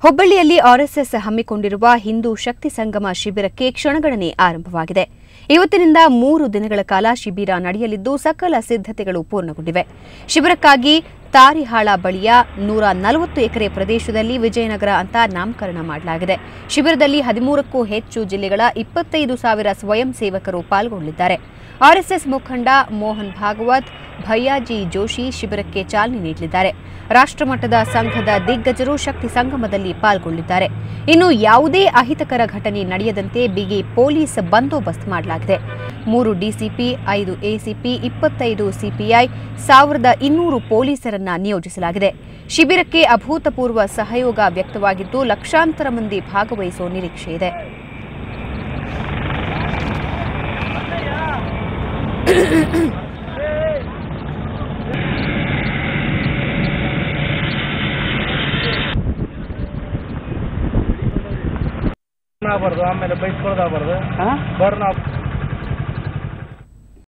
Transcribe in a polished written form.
ಹುಬ್ಬಳ್ಳಿಯಲ್ಲಿ ಆರ್ಎಸ್ಎಸ್ ಹಮ್ಮಿಕೊಂಡಿರುವ ಹಿಂದೂ ಶಕ್ತಿ ಸಂಗಮ ಶಿಬಿರಕ್ಕೆ ಕ್ಷಣಗಣನೆ ಆರಂಭವಾಗಿದೆ. ಇವತ್ತಿನಿಂದ 3 ದಿನಗಳ ಕಾಲ ಶಿಬಿರ ನಡೆಯಲಿದ್ದು ಸಕಲ ಸಿದ್ಧತೆಗಳು ಪೂರ್ಣಗೊಂಡಿವೆ. ಶಿಬಿರಕ್ಕಾಗಿ ತಾರಿಹಾಳ ಬಳಿಯ 140 ಎಕರೆ ಪ್ರದೇಶದಲ್ಲಿ ವಿಜಯನಗರ ಅಂತ ನಾಮಕರಣ ಮಾಡಲಾಗಿದೆ. ಶಿಬಿರದಲ್ಲಿ 13ಕ್ಕೂ ಹೆಚ್ಚು ಜಿಲ್ಲೆಗಳ 25,000 ಸ್ವಯಂ ಸೇವಕರು ಪಾಲ್ಗೊಳ್ಳಲಿದ್ದಾರೆ. ಆರ್ಎಸ್ಎಸ್ ಮುಖಂಡ ಮೋಹನ್ ಭಾಗವತ್, ಭಯ್ಯಾಜಿ ಜೋಶಿ ಶಿಬಿರಕ್ಕೆ ಚಾಲನೆ ನೀಡಲಿದ್ದಾರೆ. ರಾಷ್ಟ್ರಮಟ್ಟದ ಸಂಘದ ದಿಗ್ಗಜರು ಶಕ್ತಿ ಸಂಗಮದಲ್ಲಿ ಪಾಲ್ಗೊಳ್ಳಲಿದ್ದಾರೆ. ಇನ್ನು ಯಾವುದೇ ಅಹಿತಕರ ಘಟನೆ ನಡೆಯದಂತೆ ಬಿಗಿ ಪೊಲೀಸ್ ಬಂದೋಬಸ್ತ್ ಮಾಡಲಾಗಿದೆ. 3 ಡಿಸಿಪಿ, 5 ಎಸಿಪಿ, 25 ಸಿಪಿಐ, 1200 ಪೊಲೀಸರನ್ನ ನಿಯೋಜಿಸಲಾಗಿದೆ. ಶಿಬಿರಕ್ಕೆ ಅಭೂತಪೂರ್ವ ಸಹಯೋಗ ವ್ಯಕ್ತವಾಗಿದ್ದು ಲಕ್ಷಾಂತರ ಮಂದಿ ಭಾಗವಹಿಸುವ ನಿರೀಕ್ಷೆ ಇದೆ. ಆಮೇಲೆ ಬೈಸ್ಕೊಳ್ಳೋದಾಗಬಾರ್ದು.